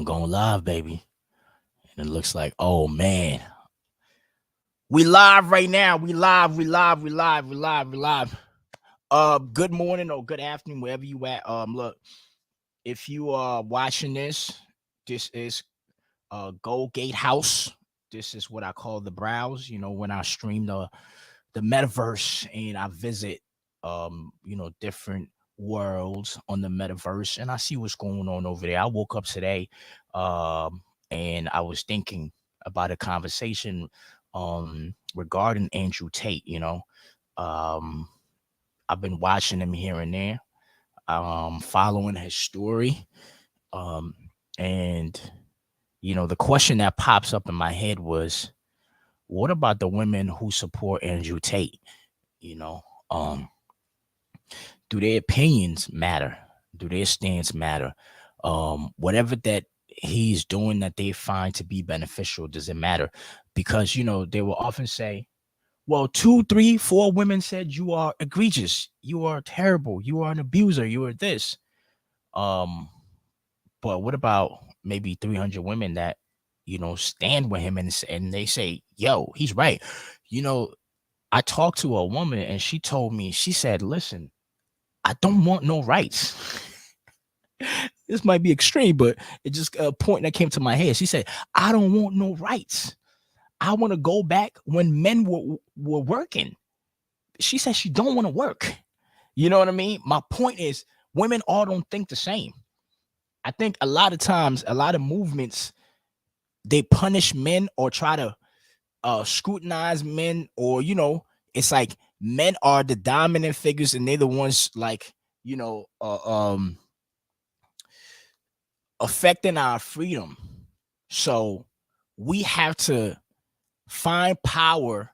I'm going live, baby. And it looks like, oh man, we live right now. We live. Good morning or good afternoon, wherever you at. Look, if you are watching this is Gold Gatehouse. This is what I call the browse. When I stream the metaverse and I visit different worlds on the metaverse and I see what's going on over there. I woke up today and I was thinking about a conversation regarding Andrew Tate. Um I've been watching him here and there, following his story. Um and the question that pops up in my head was, what about the women who support Andrew Tate? You know, um, do their opinions matter? Do their stance matter? Whatever that he's doing that they find to be beneficial, does it matter? Because they will often say, well, two, three, four women said you are egregious, you are terrible, you are an abuser, you are this. Um, but what about maybe 300 women that stand with him and they say, yo, he's right. You know, I talked to a woman and she told me, she said, listen, I don't want no rights. This might be extreme, but it just a point that came to my head. She said, I don't want no rights. I want to go back when men were working. She said she don't want to work. You know what I mean? My point is, women all don't think the same. I think a lot of times, a lot of movements, they punish men or try to scrutinize men, or it's like men are the dominant figures and they're the ones like you know uh, um affecting our freedom. So we have to find power,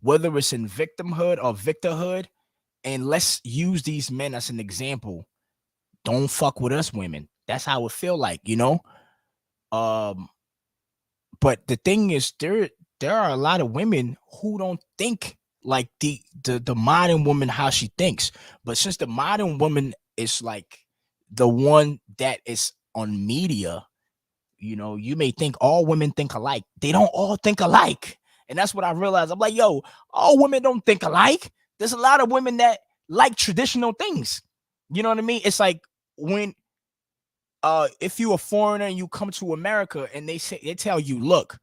whether it's in victimhood or victorhood, and let's use these men as an example. Don't fuck with us women. That's how it feel like. um but the thing is, there are a lot of women who don't think like the modern woman how she thinks. But since the modern woman is like the one that is on media, you may think all women think alike. They don't all think alike. And that's what I realized. I'm like, yo, all women don't think alike. There's a lot of women that like traditional things. You know what I mean? It's like when if you're a foreigner and you come to America and they tell you, look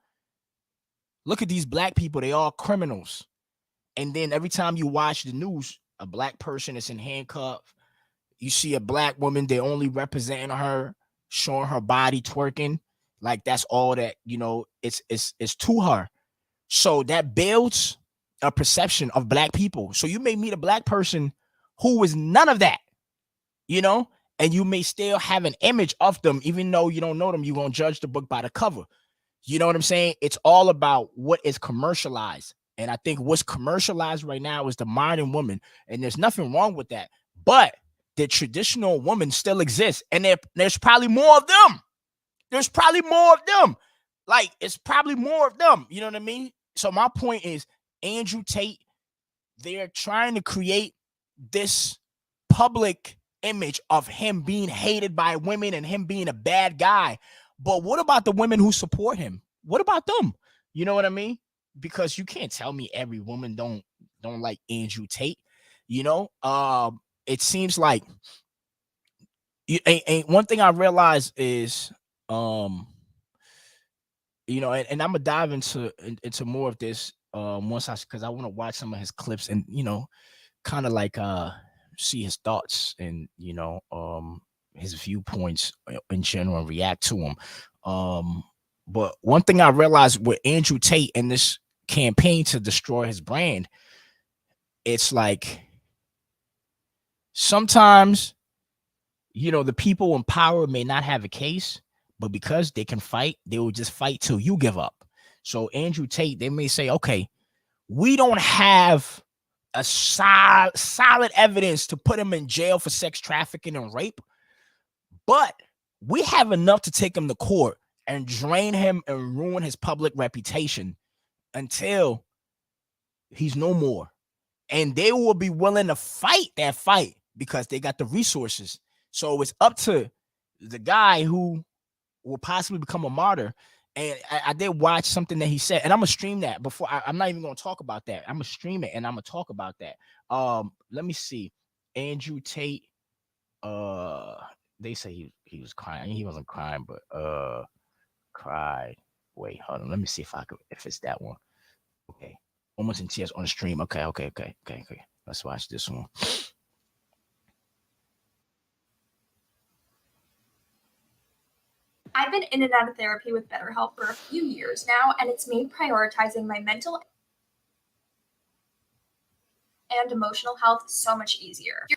at these black people, they all criminals. And then every time you watch the news, a black person is in handcuffs. You see a black woman, they only representing her, showing her body twerking. Like that's all that, it's to her. So that builds a perception of black people. So you may meet a black person who is none of that, you know, and you may still have an image of them, even though you don't know them. You're going to judge the book by the cover. You know what I'm saying? It's all about what is commercialized. And I think what's commercialized right now is the modern woman. And there's nothing wrong with that. But the traditional woman still exists. And there's probably more of them. There's probably more of them. Like, it's probably more of them. You know what I mean? So my point is, Andrew Tate, they're trying to create this public image of him being hated by women and him being a bad guy. But what about the women who support him? What about them? You know what I mean? Because you can't tell me every woman don't like Andrew Tate. It seems like and one thing I realized is and I'm gonna dive into more of this once because I want to watch some of his clips and kind of like see his thoughts and his viewpoints in general and react to him. But one thing I realized with Andrew Tate and this campaign to destroy his brand, it's like sometimes the people in power may not have a case, but because they can fight, they will just fight till you give up. So Andrew Tate, they may say, okay, we don't have a solid evidence to put him in jail for sex trafficking and rape, but we have enough to take him to court and drain him and ruin his public reputation until he's no more. And they will be willing to fight that fight because they got the resources. So it's up to the guy who will possibly become a martyr. And I did watch something that he said, and I'm gonna stream that before. I'm not even gonna talk about that. I'm gonna stream it, and I'm gonna talk about that. Let me see. Andrew Tate. They say he was crying. He wasn't crying, but cried. Wait, hold on. Let me see if it's that one. Okay, almost in tears on the stream. Okay. Let's watch this one. I've been in and out of therapy with BetterHelp for a few years now, and it's made prioritizing my mental and emotional health so much easier.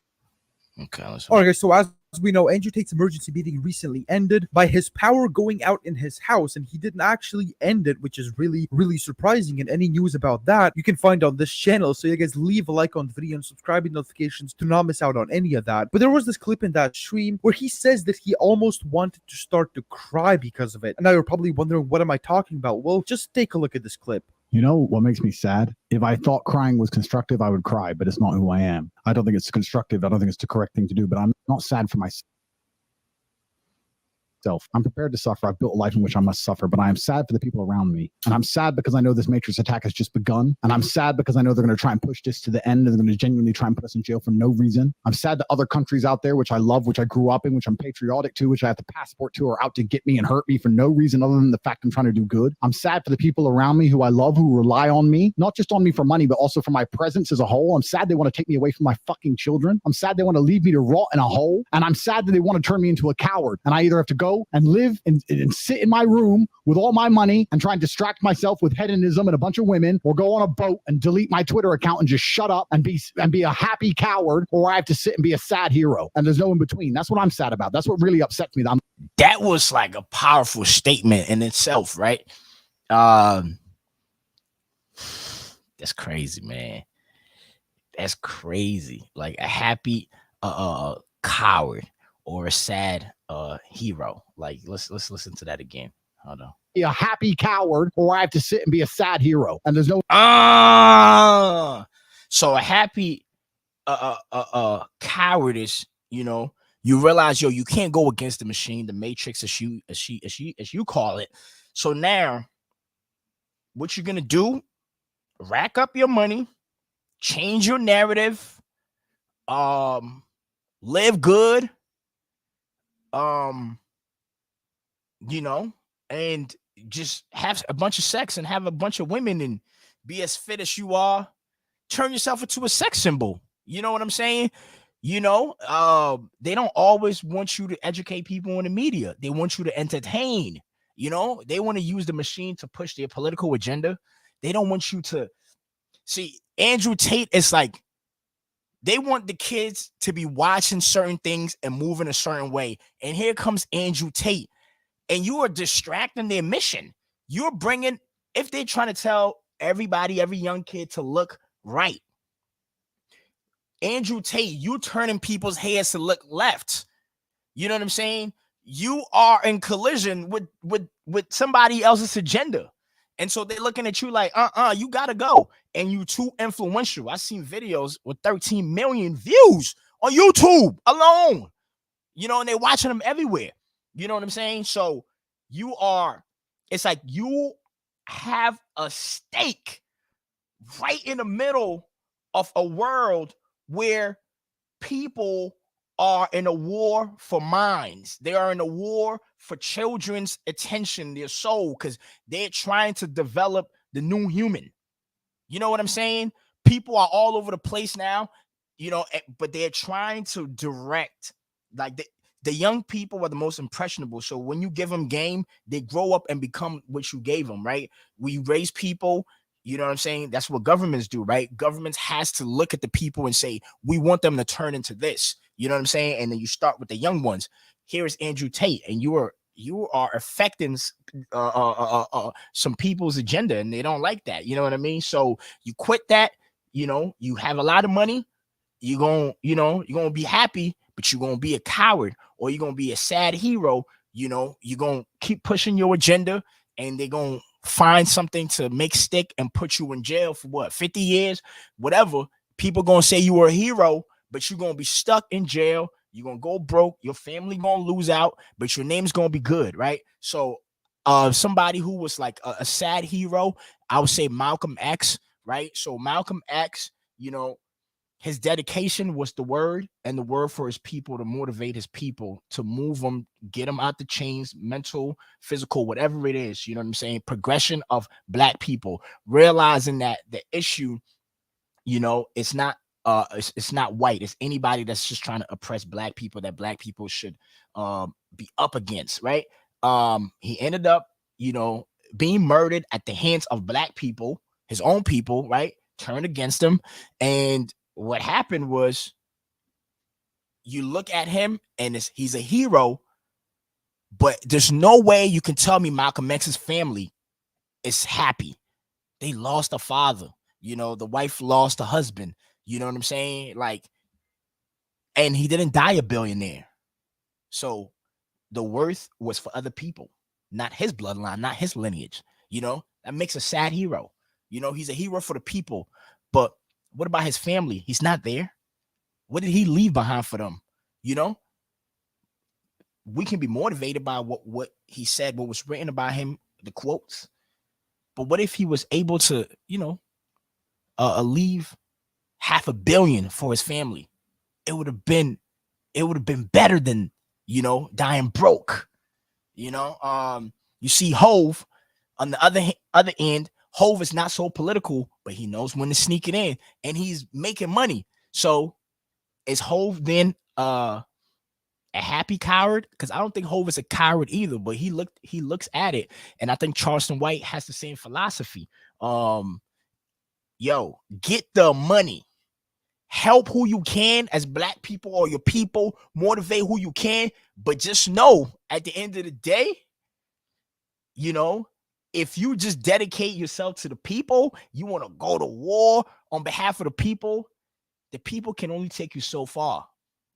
Okay. All right, so as we know, Andrew Tate's emergency meeting recently ended by his power going out in his house, and he didn't actually end it, which is really, really surprising. And any news about that, you can find on this channel. So you guys leave a like on the video and subscribe with notifications to not miss out on any of that. But there was this clip in that stream where he says that he almost wanted to start to cry because of it. And now you're probably wondering, what am I talking about? Well, just take a look at this clip. You know what makes me sad? If I thought crying was constructive, I would cry, but it's not who I am. I don't think it's constructive. I don't think it's the correct thing to do, but I'm not sad for myself. I'm prepared to suffer. I've built a life in which I must suffer, but I am sad for the people around me. And I'm sad because I know this Matrix attack has just begun. And I'm sad because I know they're going to try and push this to the end. And they're going to genuinely try and put us in jail for no reason. I'm sad that other countries out there, which I love, which I grew up in, which I'm patriotic to, which I have the passport to, are out to get me and hurt me for no reason other than the fact I'm trying to do good. I'm sad for the people around me who I love, who rely on me, not just on me for money, but also for my presence as a whole. I'm sad they want to take me away from my fucking children. I'm sad they want to leave me to rot in a hole. And I'm sad that they want to turn me into a coward. And I either have to go and live and sit in my room with all my money and try and distract myself with hedonism and a bunch of women, or go on a boat and delete my Twitter account and just shut up and be a happy coward, or I have to sit and be a sad hero. And there's no in between. That's what I'm sad about. That's what really upsets me. That was like a powerful statement in itself, right? That's crazy, man. That's crazy. Like a happy coward or a sad hero. Like let's listen to that again. Hold on. Be a happy coward, or I have to sit and be a sad hero. And there's no so a happy coward is, you know, you realize, yo, you can't go against the machine, the Matrix, as you call it. So now what you're gonna do, rack up your money, change your narrative, live good, you know, and just have a bunch of sex and have a bunch of women and be as fit as you are. Turn yourself into a sex symbol. You know what I'm saying? You know, they don't always want you to educate people in the media. They want you to entertain. You know, they want to use the machine to push their political agenda. They don't want you to see. Andrew Tate is like, they want the kids to be watching certain things and moving a certain way. And here comes Andrew Tate, and you are distracting their mission. You're bringing, if they're trying to tell everybody, every young kid to look right, Andrew Tate, you turning people's heads to look left. You know what I'm saying? You are in collision with somebody else's agenda. And so they're looking at you like, you gotta go. And you too influential. I seen videos with 13 million views on YouTube alone. You know, and they're watching them everywhere. You know what I'm saying? So it's like you have a stake right in the middle of a world where people are in a war for minds. They are in a war for children's attention, their soul, because they're trying to develop the new human. You know what I'm saying? People are all over the place now, you know, but they're trying to direct. Like the young people are the most impressionable. So when you give them game, they grow up and become what you gave them, right? We raise people. You know what I'm saying? That's what governments do, right? Governments has to look at the people and say, we want them to turn into this. You know what I'm saying? And then you start with the young ones. Here is Andrew Tate, and you are affecting some people's agenda, and they don't like that. You know what I mean? So you quit that. You know, you have a lot of money. You're gonna be happy, but you're gonna be a coward, or you're gonna be a sad hero. You know, you're gonna keep pushing your agenda, and they're gonna find something to make stick and put you in jail for what, 50 years, whatever. People gonna say you were a hero, but you're gonna be stuck in jail. You're gonna go broke, your family gonna lose out, but your name's gonna be good, right? So somebody who was like a sad hero, I would say Malcolm X, right? So Malcolm X, you know, his dedication was the word, and the word for his people, to motivate his people, to move them, get them out the chains, mental, physical, whatever it is. You know what I'm saying? Progression of Black people, realizing that the issue, you know, it's not it's not white. It's anybody that's just trying to oppress Black people, that Black people should be up against, right? He ended up, you know, being murdered at the hands of Black people, his own people, right? Turned against him. And what happened was, you look at him and he's a hero, but there's no way you can tell me Malcolm X's family is happy. They lost a father, you know, the wife lost a husband, you know what I'm saying? Like, and he didn't die a billionaire. So the worth was for other people, not his bloodline, not his lineage. You know, that makes a sad hero. You know, he's a hero for the people, but what about his family? He's not there. What did he leave behind for them? You know, we can be motivated by what he said, what was written about him, the quotes. But what if he was able to, you know, leave $500 million for his family? It would have been better than, you know, dying broke. You know, you see Hove on the other end. Hove is not so political, but he knows when to sneak it in, and he's making money. So is Hove then a happy coward? Because I don't think Hove is a coward either, but he looks at it, and I think Charleston White has the same philosophy. Yo, get the money. Help who you can as Black people or your people, motivate who you can, but just know at the end of the day, you know, if you just dedicate yourself to the people, you want to go to war on behalf of the people can only take you so far.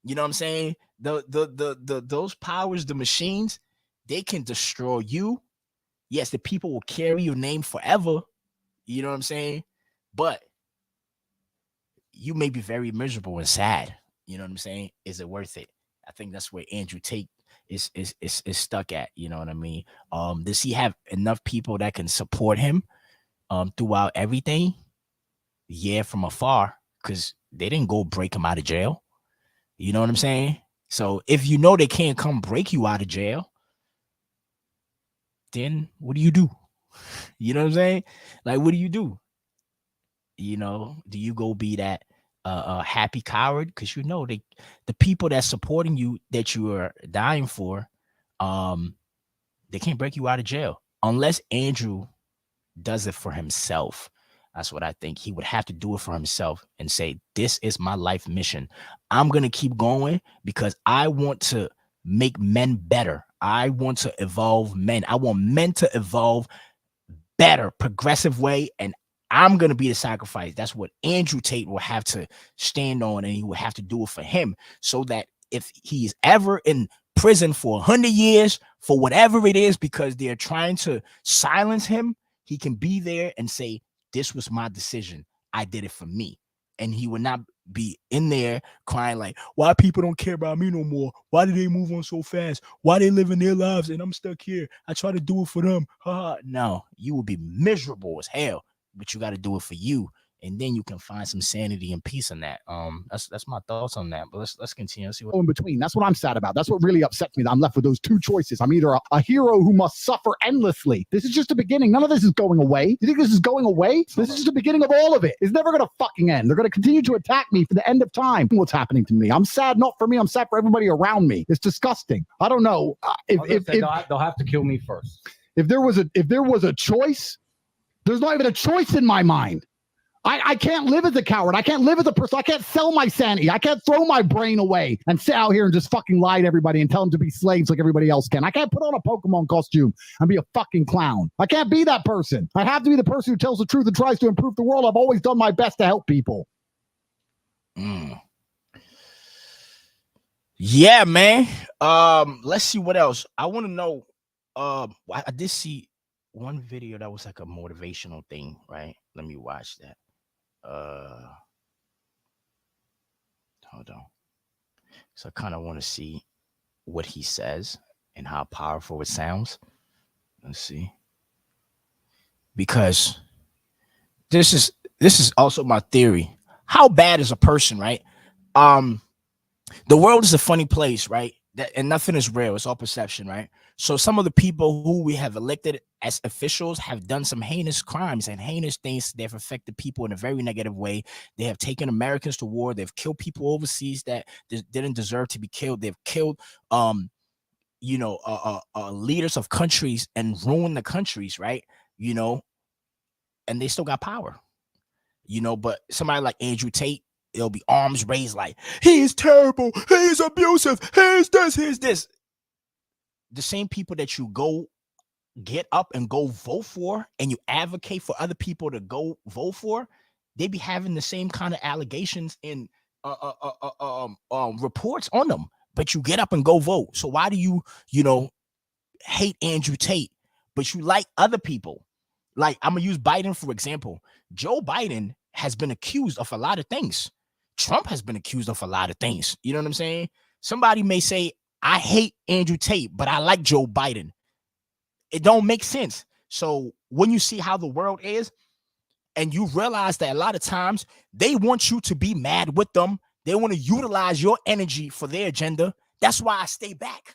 You know what I'm saying? Those powers, the machines, they can destroy you. Yes, the people will carry your name forever. You know what I'm saying? But you may be very miserable and sad. You know what I'm saying? Is it worth it? I think that's where Andrew Tate is stuck at. You know what I mean? Does he have enough people that can support him throughout everything? Yeah, from afar, because they didn't go break him out of jail. You know what I'm saying? So if you know they can't come break you out of jail, then what do you do? You know what I'm saying? Like, what do you do? You know, do you go be that happy coward? Because you know the people that's supporting you, that you are dying for, they can't break you out of jail unless Andrew does it for himself. That's what I think. He would have to do it for himself and say, this is my life mission. I'm going to keep going because I want to make men better. I want to evolve men. I want men to evolve better, progressive way. And I'm going to be the sacrifice. That's what Andrew Tate will have to stand on, and he will have to do it for him, so that if he's ever in prison for 100 years for whatever it is, because they're trying to silence him, he can be there and say, this was my decision. I did it for me. And he would not be in there crying like, why people don't care about me no more? Why did they move on so fast? Why they living their lives and I'm stuck here? I try to do it for them. No, you will be miserable as hell, but you got to do it for you. And then you can find some sanity and peace in that. That's my thoughts on that. But let's continue. Let's see what in between. That's what I'm sad about. That's what really upsets me, that I'm left with those two choices. I'm either a hero who must suffer endlessly. This is just the beginning. None of this is going away. You think this is going away? This is just the beginning of all of it. It's never going to fucking end. They're going to continue to attack me for the end of time. What's happening to me? I'm sad, not for me. I'm sad for everybody around me. It's disgusting. I don't know. If they'll have to kill me first. If there was a choice, there's not even a choice in my mind. I can't live as a coward. I can't live as a person. I can't sell my sanity. I can't throw my brain away and sit out here and just fucking lie to everybody and tell them to be slaves like everybody else can. I can't put on a Pokemon costume and be a fucking clown. I can't be that person. I have to be the person who tells the truth and tries to improve the world. I've always done my best to help people. Yeah, man. Let's see what else. I want to know. I did see one video that was like a motivational thing, right? Let me watch that. Hold on. So I kind of want to see what he says and how powerful it sounds. Let's see. Because this is also my theory. How bad is a person, right? The world is a funny place, right? And nothing is real. It's all perception, right? So some of the people who we have elected as officials have done some heinous crimes and heinous things. They've affected people in a very negative way. They have taken Americans to war. They've killed people overseas that didn't deserve to be killed. They've killed, leaders of countries and ruined the countries, right? And they still got power, but somebody like Andrew Tate, it'll be arms raised like, he is terrible, he is abusive, here's this. The same people that you go get up and go vote for and you advocate for other people to go vote for, they be having the same kind of allegations and reports on them, but you get up and go vote. So why do you hate Andrew Tate, but you like other people? Like, I'm gonna use Biden for example. Joe Biden has been accused of a lot of things. Trump has been accused of a lot of things. You know what I'm saying? Somebody may say, I hate Andrew Tate, but I like Joe Biden. It don't make sense. So when you see how the world is, and you realize that a lot of times they want you to be mad with them, they want to utilize your energy for their agenda. That's why I stay back.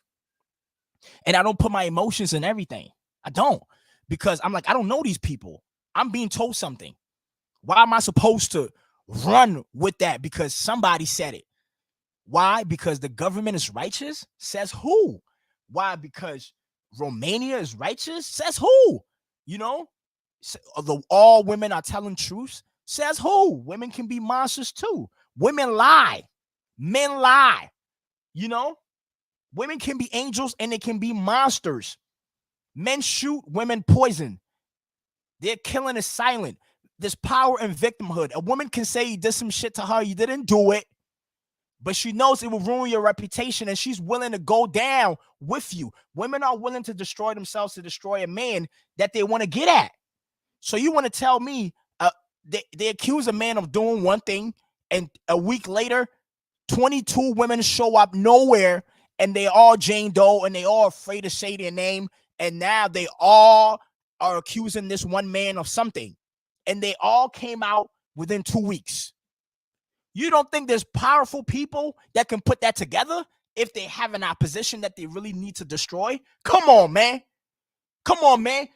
And I don't put my emotions in everything. I don't. Because I'm like, I don't know these people. I'm being told something. Why am I supposed to run with that? Because somebody said it. Why? Because the government is righteous? Says who? Why? Because Romania is righteous? Says who? All women are telling truths? Says who? Women can be monsters too. Women lie. Men lie. Women can be angels and they can be monsters. Men shoot, women poison. Their killing is silent. There's power in victimhood. A woman can say you did some shit to her, you didn't do it, but she knows it will ruin your reputation and she's willing to go down with you. Women are willing to destroy themselves to destroy a man that they want to get at. So you want to tell me they accuse a man of doing one thing and a week later, 22 women show up nowhere and they all Jane Doe and they all afraid to say their name. And now they all are accusing this one man of something. And they all came out within 2 weeks. You don't think there's powerful people that can put that together if they have an opposition that they really need to destroy? Come on, man. Come on, man.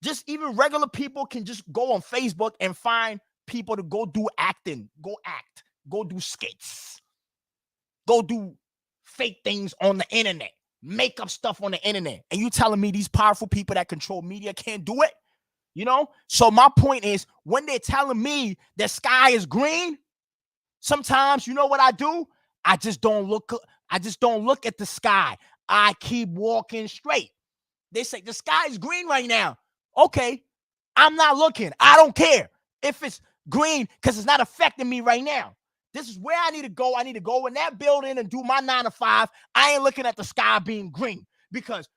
Just even regular people can just go on Facebook and find people to go do acting, go act, go do skits, go do fake things on the internet, make up stuff on the internet. And you telling me these powerful people that control media can't do it? So my point is, when they're telling me the sky is green, sometimes you know what I do? I just don't look at the sky. I keep walking straight. They say the sky is green right now. Okay, I'm not looking. I don't care if it's green because it's not affecting me right now. This is where I need to go. I need to go in that building and do my 9 to 5. I ain't looking at the sky being green, because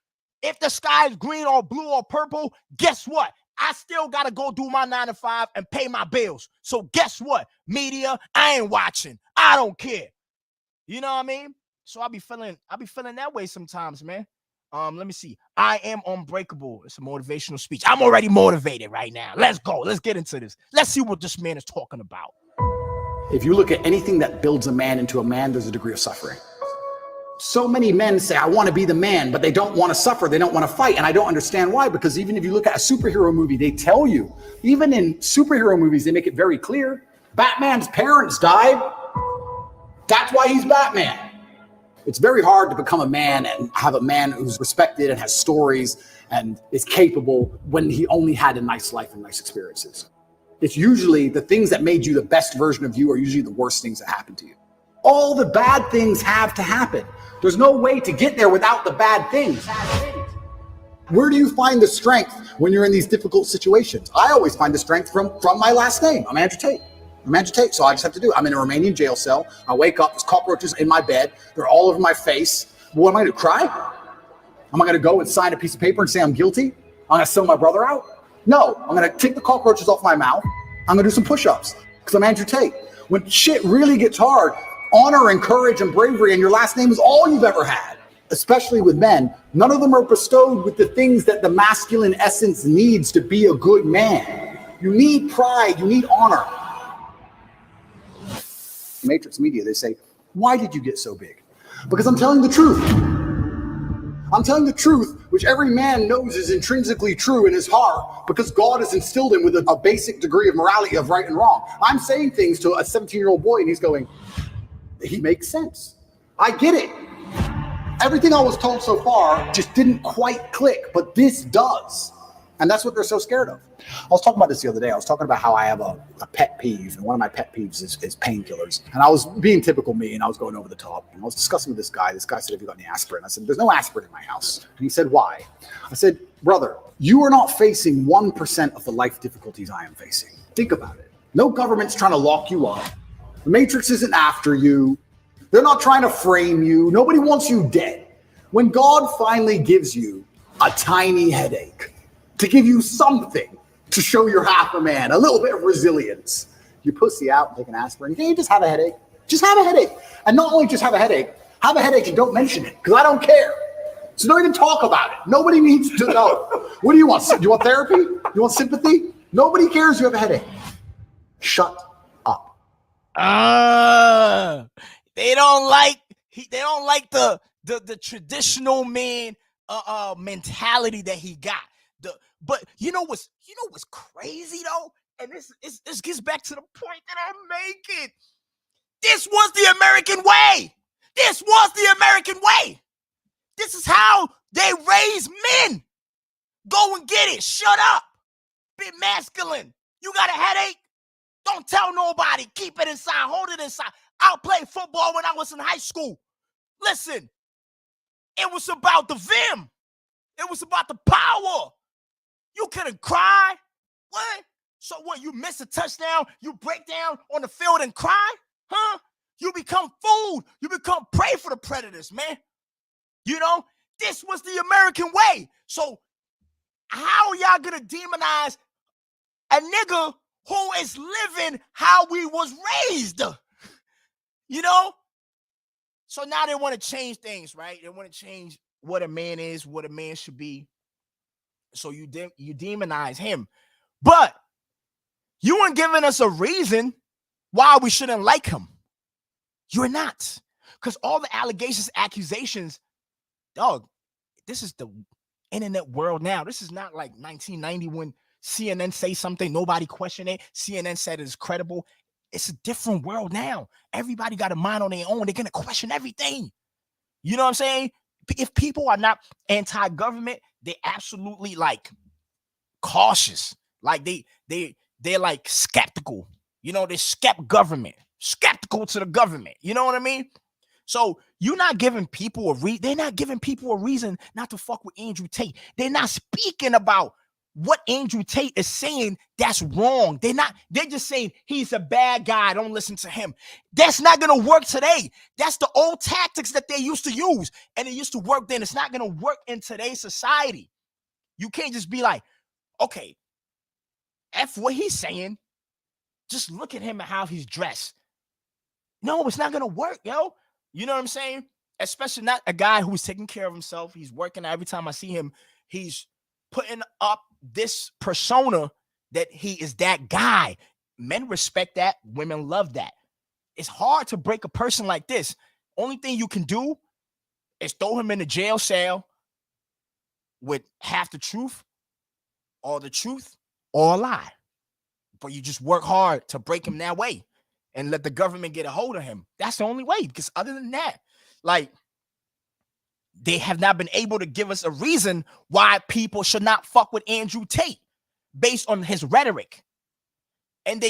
if the sky is green or blue or purple, guess what? I still got to go do my 9 to 5 and pay my bills. So guess what? Media, I ain't watching. I don't care. You know what I mean? So I'll be feeling that way sometimes, man. Let me see. I am unbreakable. It's a motivational speech. I'm already motivated right now. Let's go. Let's get into this. Let's see what this man is talking about. If you look at anything that builds a man into a man, there's a degree of suffering. So many men say, I want to be the man, but they don't want to suffer. They don't want to fight. And I don't understand why, because even if you look at a superhero movie, they tell you, even in superhero movies, they make it very clear. Batman's parents died. That's why he's Batman. It's very hard to become a man and have a man who's respected and has stories and is capable when he only had a nice life and nice experiences. It's usually the things that made you the best version of you are usually the worst things that happened to you. All the bad things have to happen. There's no way to get there without the bad things. Where do you find the strength when you're in these difficult situations? I always find the strength from my last name. I'm Andrew Tate. So I just have to do it. I'm in a Romanian jail cell. I wake up, there's cockroaches in my bed. They're all over my face. What am I going to cry? Am I going to go and sign a piece of paper and say I'm guilty? I'm going to sell my brother out? No, I'm going to take the cockroaches off my mouth. I'm going to do some push-ups because I'm Andrew Tate. When shit really gets hard, honor and courage and bravery, and your last name is all you've ever had. Especially with men, none of them are bestowed with the things that the masculine essence needs to be a good man. You need pride, you need honor. Matrix Media, they say, why did you get so big? Because I'm telling the truth. I'm telling the truth, which every man knows is intrinsically true in his heart, because God has instilled him with a basic degree of morality of right and wrong. I'm saying things to a 17-year-old boy, and he's going, he makes sense. I get it. Everything I was told so far just didn't quite click, but this does. And that's what they're so scared of. I was talking about this the other day. I was talking about how I have a pet peeve, and one of my pet peeves is painkillers. And I was being typical me, and I was going over the top. And I was discussing with this guy. This guy said, have you got any aspirin? I said, there's no aspirin in my house. And he said, why? I said, brother, you are not facing 1% of the life difficulties I am facing. Think about it. No government's trying to lock you up. The Matrix isn't after you. They're not trying to frame you. Nobody wants you dead. When God finally gives you a tiny headache to give you something to show you're half a man, a little bit of resilience, you pussy out and take an aspirin. You can't just have a headache. Just have a headache. And not only just have a headache and don't mention it, because I don't care. So don't even talk about it. Nobody needs to know. What do you want? Do you want therapy? You want sympathy? Nobody cares you have a headache. Shut up. They don't like the traditional man mentality that he got. But you know what's crazy though, and this gets back to the point that I'm making. This was the American way. This was the American way. This is how they raise men. Go and get it. Shut up. Be masculine. You got a headache? Don't tell nobody. Keep it inside. Hold it inside. I played football when I was in high school. Listen, it was about the vim. It was about the power. You couldn't cry. What? So what? You miss a touchdown? You break down on the field and cry? Huh? You become food. You become prey for the predators, man. You know, this was the American way. So how are y'all gonna demonize a nigga who is living how we was raised? You know? So now they want to change things, right? They want to change what a man is, what a man should be. So you demonize him. But you weren't giving us a reason why we shouldn't like him. You're not. Because all the allegations, accusations, dog, this is the internet world now. This is not like 1990 when CNN say something, nobody question it. CNN said it's credible. It's a different world now. Everybody got a mind on their own. They're going to question everything. You know what I'm saying? If people are not anti-government, they're absolutely like cautious. Like they're like skeptical. You know, they're skeptical to the government. You know what I mean? So you're not giving people they're not giving people a reason not to fuck with Andrew Tate. They're not speaking about what Andrew Tate is saying that's wrong. They're just saying he's a bad guy. Don't listen to him. That's not going to work today. That's the old tactics that they used to use. And it used to work then. It's not going to work in today's society. You can't just be like, okay, F what he's saying. Just look at him and how he's dressed. No, it's not going to work, yo. You know what I'm saying? Especially not a guy who's taking care of himself. He's working. Every time I see him, he's putting up this persona that he is that guy. Men respect that. Women love that. It's hard to break a person like this. Only thing you can do is throw him in a jail cell with half the truth or a lie. But you just work hard to break him that way and let the government get a hold of him. That's the only way. Because other than that, like, they have not been able to give us a reason why people should not fuck with Andrew Tate based on his rhetoric. And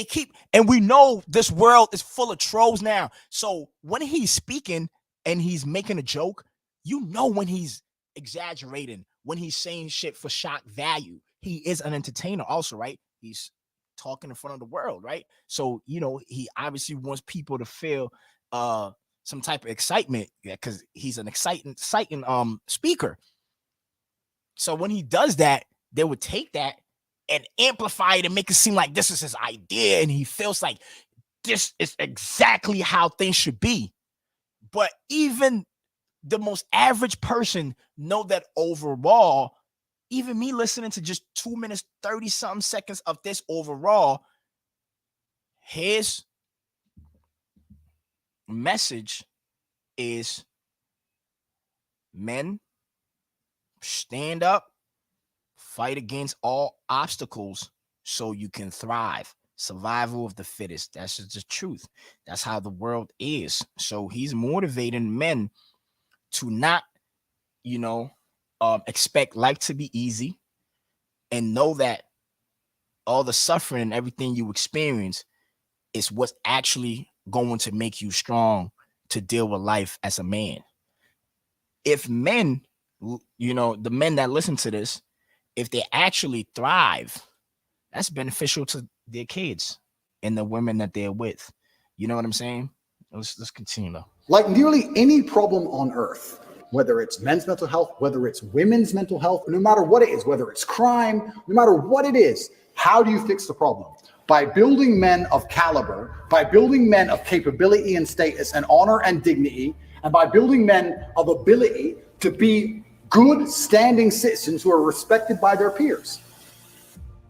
we know this world is full of trolls now. So when he's speaking and he's making a joke, you know when he's exaggerating, when he's saying shit for shock value. He is an entertainer also, right? He's talking in front of the world, right? So, you know, he obviously wants people to feel some type of excitement, because he's an exciting speaker. So when he does that, they would take that and amplify it and make it seem like this is his idea, and he feels like this is exactly how things should be. But even the most average person know that overall, even me listening to just 2 minutes, 30 something seconds of this overall, his message is men, stand up, fight against all obstacles so you can thrive. Survival of the fittest. That's just the truth. That's how the world is. So he's motivating men to not, expect life to be easy, and know that all the suffering and everything you experience is what's actually going to make you strong to deal with life as a man. If men, the men that listen to this, if they actually thrive, that's beneficial to their kids and the women that they're with. You know what I'm saying? Let's continue though. Like nearly any problem on earth, whether it's men's mental health, whether it's women's mental health, no matter what it is, whether it's crime, no matter what it is, how do you fix the problem? By building men of caliber, by building men of capability and status and honor and dignity, and by building men of ability to be good standing citizens who are respected by their peers.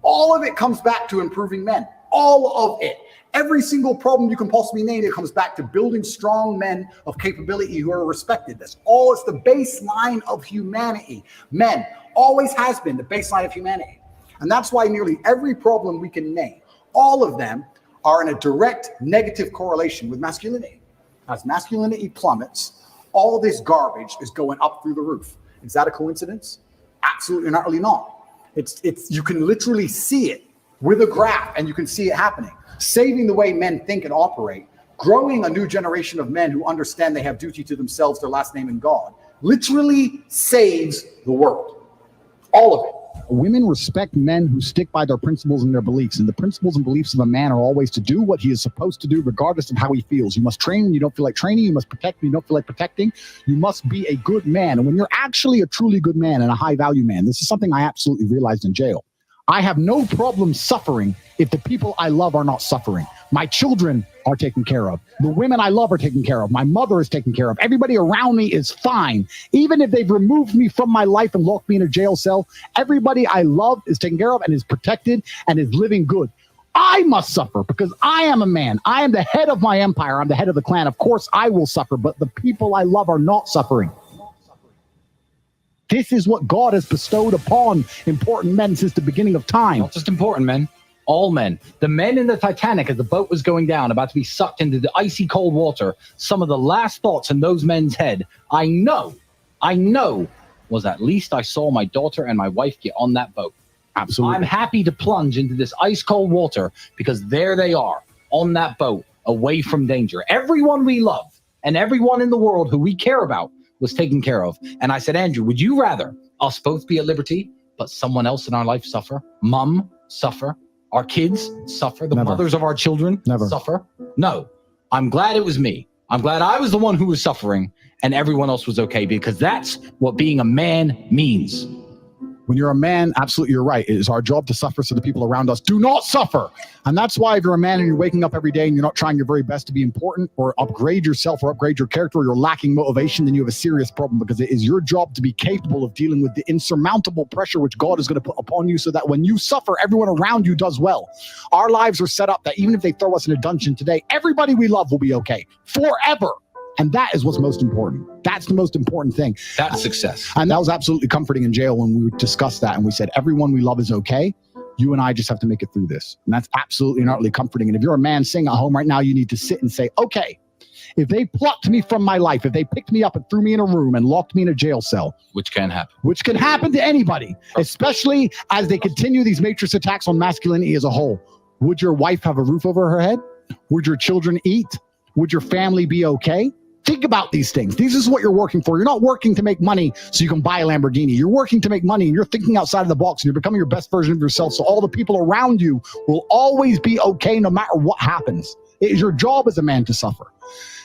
All of it comes back to improving men. All of it. Every single problem you can possibly name, it comes back to building strong men of capability who are respected. That's all. It's the baseline of humanity. Men always has been the baseline of humanity. And that's why nearly every problem we can name, all of them are in a direct negative correlation with masculinity. As masculinity plummets, all this garbage is going up through the roof. Is that a coincidence? Absolutely not, really not. It's you can literally see it with a graph, and you can see it happening. Saving the way men think and operate, growing a new generation of men who understand they have duty to themselves, their last name, and God, literally saves the world. All of it. Women respect men who stick by their principles and their beliefs. And the principles and beliefs of a man are always to do what he is supposed to do, regardless of how he feels. You must train when you don't feel like training. You must protect when you don't feel like protecting. You must be a good man. And when you're actually a truly good man and a high value man, this is something I absolutely realized in jail. I have no problem suffering if the people I love are not suffering. My children are taken care of. The women I love are taken care of. My mother is taken care of. Everybody around me is fine. Even if they've removed me from my life and locked me in a jail cell, everybody I love is taken care of and is protected and is living good. I must suffer because I am a man. I am the head of my empire. I'm the head of the clan. Of course, I will suffer, but the people I love are not suffering. This is what God has bestowed upon important men since the beginning of time. Not just important men, all men. The men in the Titanic as the boat was going down, about to be sucked into the icy cold water, some of the last thoughts in those men's head, I know, was at least I saw my daughter and my wife get on that boat. Absolutely. I'm happy to plunge into this ice cold water because there they are on that boat, away from danger. Everyone we love and everyone in the world who we care about was taken care of. And I said, Andrew, would you rather us both be at liberty, but someone else in our life suffer? Mom suffer? Our kids suffer? The Never. mothers of our children Never. suffer? No. I'm glad it was me. I'm glad I was the one who was suffering and everyone else was okay, because that's what being a man means. When you're a man, absolutely, you're right. It is our job to suffer so the people around us do not suffer. And that's why if you're a man and you're waking up every day and you're not trying your very best to be important or upgrade yourself or upgrade your character, or you're lacking motivation, then you have a serious problem, because it is your job to be capable of dealing with the insurmountable pressure which God is going to put upon you so that when you suffer, everyone around you does well. Our lives are set up that even if they throw us in a dungeon today, everybody we love will be okay forever. And that is what's most important. That's the most important thing. That's success. And that was absolutely comforting in jail when we discussed that. And we said, everyone we love is okay. You and I just have to make it through this. And that's absolutely and utterly comforting. And if you're a man sitting at home right now, you need to sit and say, okay, if they plucked me from my life, if they picked me up and threw me in a room and locked me in a jail cell, Which can happen. which can happen to anybody, especially as they continue these matrix attacks on masculinity as a whole, would your wife have a roof over her head? Would your children eat? Would your family be okay? Think about these things. This is what you're working for. You're not working to make money so you can buy a Lamborghini. You're working to make money, and you're thinking outside of the box, and you're becoming your best version of yourself, so all the people around you will always be okay no matter what happens. It is your job as a man to suffer.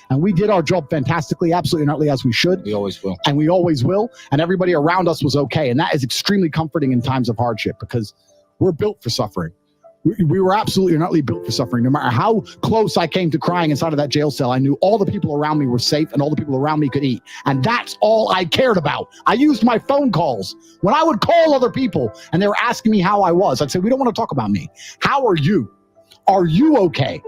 And we did our job fantastically, absolutely and utterly, as we should. We always will. And we always will. And everybody around us was okay. And that is extremely comforting in times of hardship, because we're built for suffering. We were absolutely not built for suffering. No matter how close I came to crying inside of that jail cell, I knew all the people around me were safe and all the people around me could eat. And that's all I cared about. I used my phone calls. When I would call other people and they were asking me how I was, I'd say, we don't want to talk about me. How are you? Are you okay?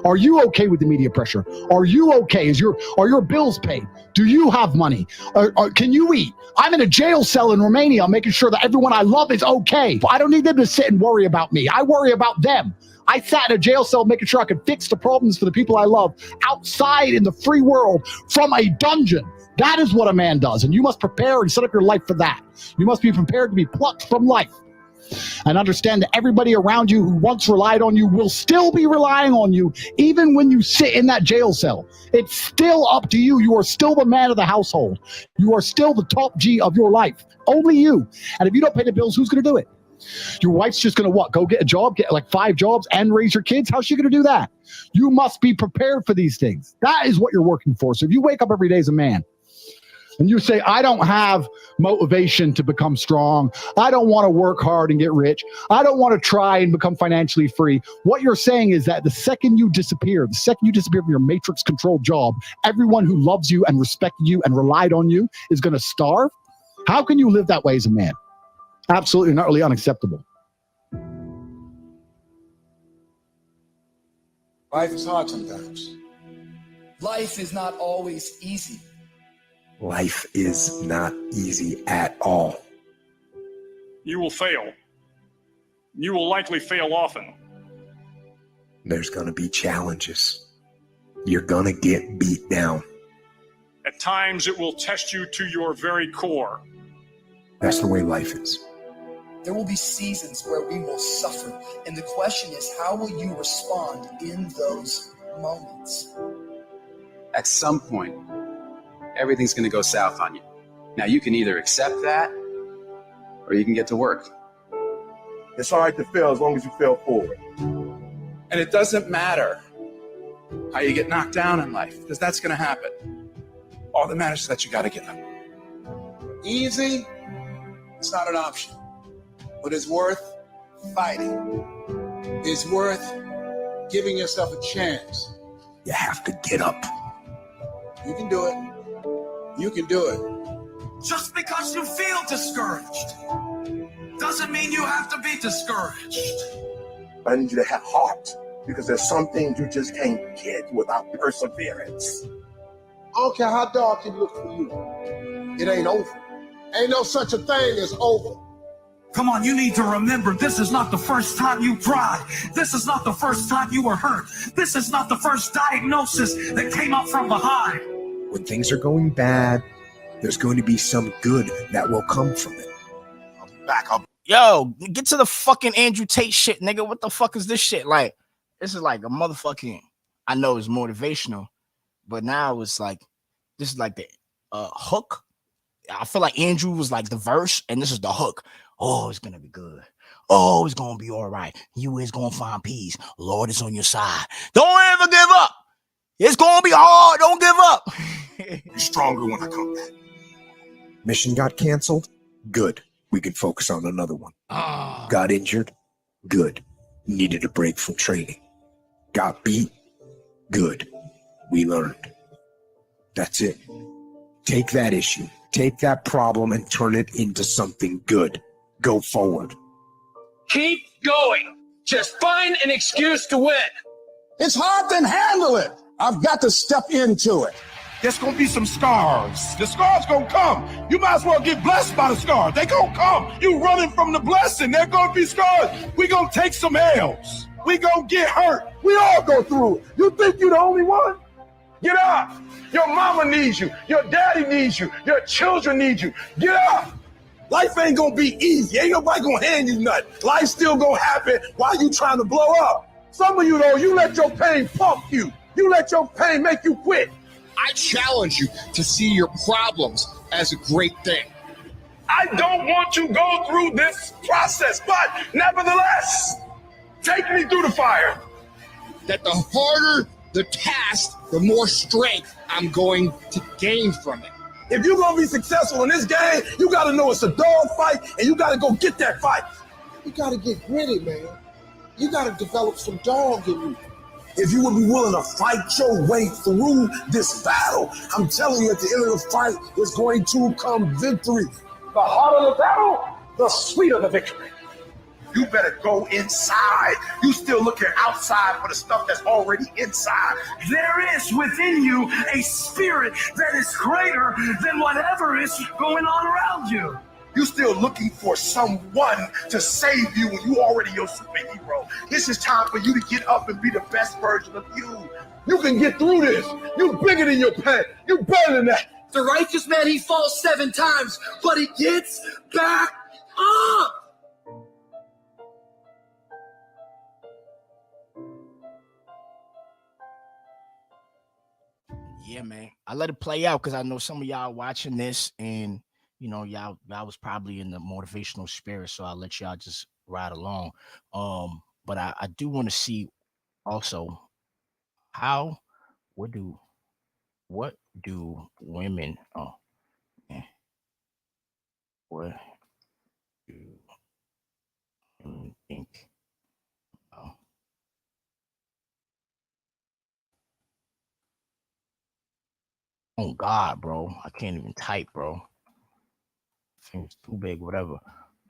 Are you okay with the media pressure? Are you okay? Are your bills paid? Do you have money? Can you eat? I'm in a jail cell in Romania making sure that everyone I love is okay. I don't need them to sit and worry about me. I worry about them. I sat in a jail cell making sure I could fix the problems for the people I love outside in the free world from a dungeon. That is what a man does. And you must prepare and set up your life for that. You must be prepared to be plucked from life. And understand that everybody around you who once relied on you will still be relying on you, even when you sit in that jail cell. It's still up to you. You are still the man of the household. You are still the top G of your life. Only you. And if you don't pay the bills, who's going to do it? Your wife's just going to what? Go get a job, get like 5 jobs and raise your kids? How's she going to do that? You must be prepared for these things. That is what you're working for. So if you wake up every day as a man, and you say, I don't have motivation to become strong. I don't want to work hard and get rich. I don't want to try and become financially free. What you're saying is that the second you disappear from your matrix-controlled job, everyone who loves you and respected you and relied on you is going to starve? How can you live that way as a man? Absolutely not really unacceptable. Life is hard sometimes. Life is not always easy. Life is not easy at all. You will fail. You will likely fail often. There's going to be challenges. You're going to get beat down. At times, it will test you to your very core. That's the way life is. There will be seasons where we will suffer, and the question is, how will you respond in those moments? At some point, everything's going to go south on you. Now, you can either accept that, or you can get to work. It's all right to fail as long as you fail forward. And it doesn't matter how you get knocked down in life, because that's going to happen. All that matters is that you got to get up. Easy, it's not an option. But it's worth fighting. It's worth giving yourself a chance. You have to get up. You can do it. You can do it. Just because you feel discouraged doesn't mean you have to be discouraged. I need you to have heart, because there's some things you just can't get without perseverance. I don't care how dark it looks for you. It ain't over. Ain't no such a thing as over. Come on, you need to remember, this is not the first time you cried. This is not the first time you were hurt. This is not the first diagnosis that came up from behind. When things are going bad, there's going to be some good that will come from it. I'm back up. Yo, get to the fucking Andrew Tate shit, nigga. What the fuck is this shit? Like, this is like a motherfucking, I know it's motivational, but now it's like, this is like the hook. I feel like Andrew was like the verse, and this is the hook. Oh, it's gonna be good. Oh, it's gonna be all right. You is gonna find peace. Lord is on your side. Don't ever give up. It's gonna be hard. Don't give up. Be stronger when I come back. Mission got canceled? Good. We can focus on another one. Got injured? Good. Needed a break from training. Got beat? Good. We learned. That's it. Take that issue, take that problem, and turn it into something good. Go forward. Keep going. Just find an excuse to win. It's hard to handle it. I've got to step into it. There's gonna be some scars. The scars gonna come. You might as well get blessed by the scars. They gonna come. You running from the blessing. They're gonna be scars. We gonna take some L's. We gonna get hurt. We all go through it. You think you the only one? Get up. Your mama needs you. Your daddy needs you. Your children need you. Get up. Life ain't gonna be easy. Ain't nobody gonna hand you nothing. Life's still gonna happen while you trying to blow up. Some of you though, you let your pain pump you. You let your pain make you quit. I challenge you to see your problems as a great thing. I don't want to go through this process, but nevertheless, take me through the fire. That the harder the task, the more strength I'm going to gain from it. If you're going to be successful in this game, you got to know it's a dog fight, and you got to go get that fight. You got to get gritty, man. You got to develop some dog in you. If you would be willing to fight your way through this battle, I'm telling you, at the end of the fight is going to come victory. The harder the battle, the sweeter the victory. You better go inside. You still looking outside for the stuff that's already inside. There is within you a spirit that is greater than whatever is going on around you. You still looking for someone to save you when you already your superhero. This is time for you to get up and be the best version of you. You can get through this. You bigger than your pet. You better than that. The righteous man, he falls 7 times, but he gets back up. Yeah, man. I let it play out because I know some of y'all watching this, and you know, y'all was probably in the motivational spirit, so I'll let y'all just ride along. But I do want to see also how what do women what do women think? Oh God, bro, I can't even type, bro. Thing's too big, whatever.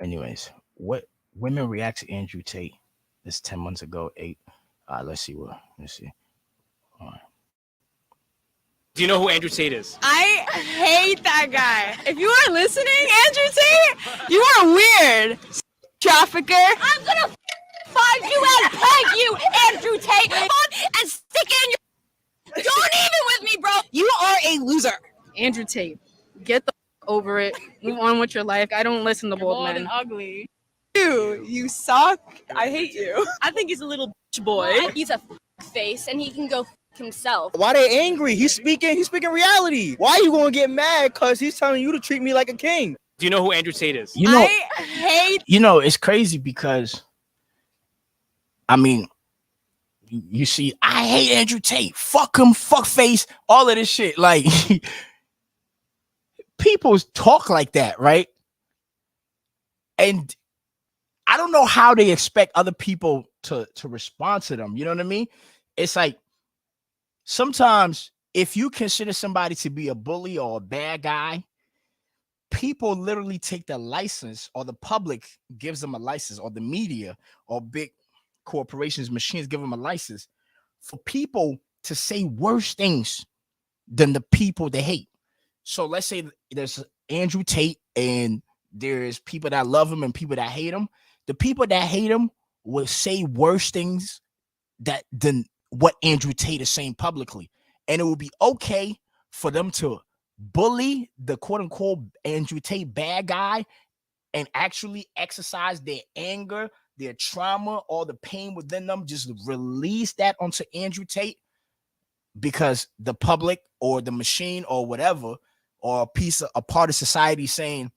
Anyways, what women react to Andrew Tate? This 10 months ago, 8. Let's see. All right. Do you know who Andrew Tate is? I hate that guy. If you are listening, Andrew Tate, you are weird. Trafficker. I'm gonna find you and peg you, Andrew Tate, and stick it in your. Don't even with me, bro. You are a loser. Andrew Tate, get the over it. Move on with your life. I don't listen to bold men. Ugly. You suck. I hate you. I think he's a little bitch boy. He's a face, and he can go himself. Why they angry? He's speaking reality. Why you gonna get mad? Cause he's telling you to treat me like a king. Do you know who Andrew Tate is? You know, I hate. You know, it's crazy because, I mean, you see, I hate Andrew Tate. Fuck him, fuck face, all of this shit. Like, people talk like that, right? And I don't know how they expect other people to respond to them. You know what I mean? It's like, sometimes if you consider somebody to be a bully or a bad guy, people literally take the license, or the public gives them a license, or the media or big corporations, machines give them a license for people to say worse things than the people they hate. So let's say there's Andrew Tate and there's people that love him and people that hate him. The people that hate him will say worse things than what Andrew Tate is saying publicly. And it will be okay for them to bully the quote unquote Andrew Tate bad guy and actually exercise their anger, their trauma, all the pain within them, just release that onto Andrew Tate, because the public or the machine or whatever, or a part of society saying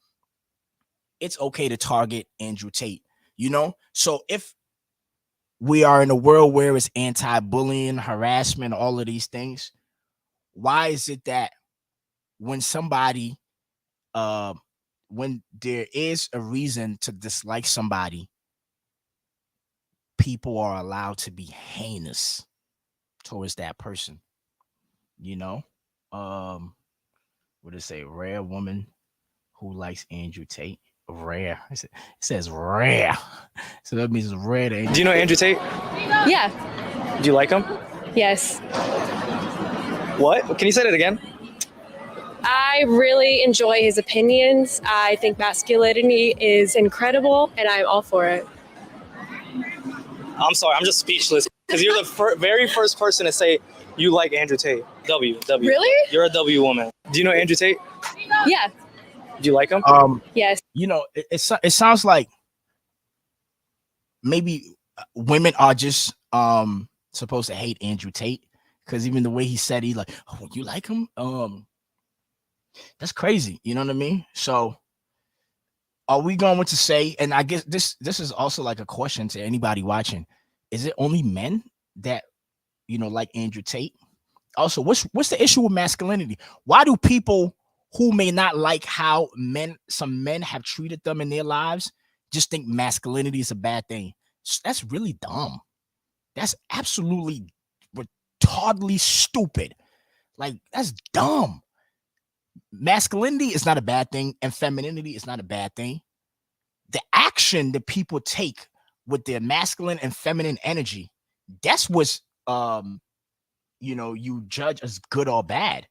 it's okay to target Andrew Tate, you know? So if we are in a world where it's anti-bullying, harassment, all of these things, why is it that when somebody, when there is a reason to dislike somebody, people are allowed to be heinous towards that person? You know, what does it say? Rare woman who likes Andrew Tate. Rare. It says rare. So that means it's rare. Do you know Andrew Tate? Yeah. Do you like him? Yes. What? Can you say that again? I really enjoy his opinions. I think masculinity is incredible, and I'm all for it. I'm sorry, I'm just speechless because you're the very first person to say you like Andrew Tate. W. Really? You're a W woman. Do you know Andrew Tate? Yeah. Do you like him? Yes. You know, it sounds like maybe women are just supposed to hate Andrew Tate, because even the way he said, he like, oh, you like him? That's crazy. You know what I mean? So are we going to say, and I guess this is also like a question to anybody watching, is it only men that, you know, like Andrew Tate? Also, what's the issue with masculinity? Why do people who may not like how some men have treated them in their lives just think masculinity is a bad thing? That's really dumb. That's absolutely retardedly stupid. Like, that's dumb. Masculinity is not a bad thing, and femininity is not a bad thing. The action that people take with their masculine and feminine energy, that's what's you judge as good or bad.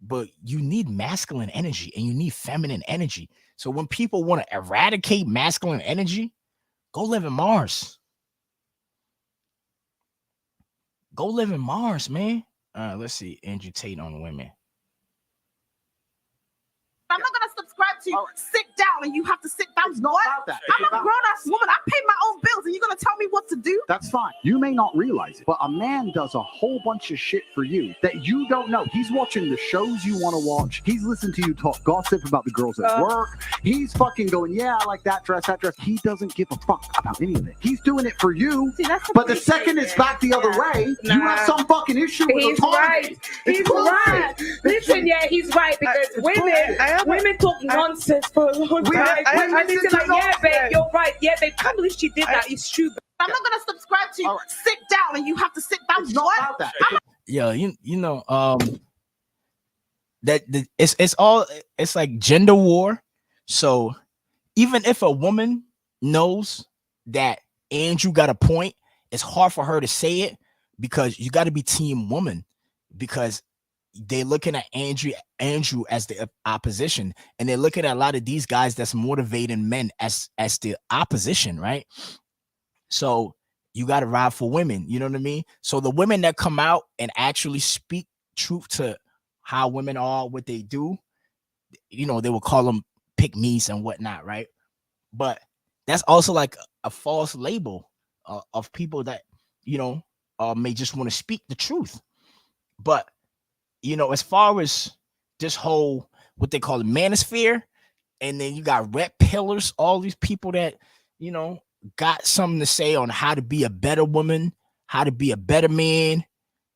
But you need masculine energy and you need feminine energy. So when people want to eradicate masculine energy, go live in Mars. Go live in Mars, man. Let's see. Andrew Tate on women. I'm not gonna subscribe to you. Sit down and you have to sit down. What? I'm a grown-ass woman. I pay my own bills and you're gonna tell me what to do? That's fine. You may not realize it, but a man does a whole bunch of shit for you that you don't know. He's watching the shows you want to watch. He's listening to you talk gossip about the girls at work. He's fucking going, yeah, I like that dress, that dress. He doesn't give a fuck about any of it. He's doing it for you. See, but the second it's back the other way, you have some fucking issue with He's right. He's right. Listen, yeah, he's right because women talk nonsense for a long time. I need to like, yeah, babe, you're right. Yeah, babe, can't believe she did that. It's true. I'm not gonna subscribe to you. Sit down and you have to sit down. What? Yeah, it's like gender war. So even if a woman knows that Andrew got a point, it's hard for her to say it because you got to be team woman, because they're looking at Andrew as the opposition, and they're looking at a lot of these guys that's motivating men as the opposition, right? So you got to ride for women, you know what I mean? So the women that come out and actually speak truth to how women are, what they do, they will call them pick-me's and whatnot, right? But that's also like a false label of people that may just want to speak the truth. But as far as this whole, what they call the manosphere, and then you got red pillars, all these people that, got something to say on how to be a better woman, how to be a better man,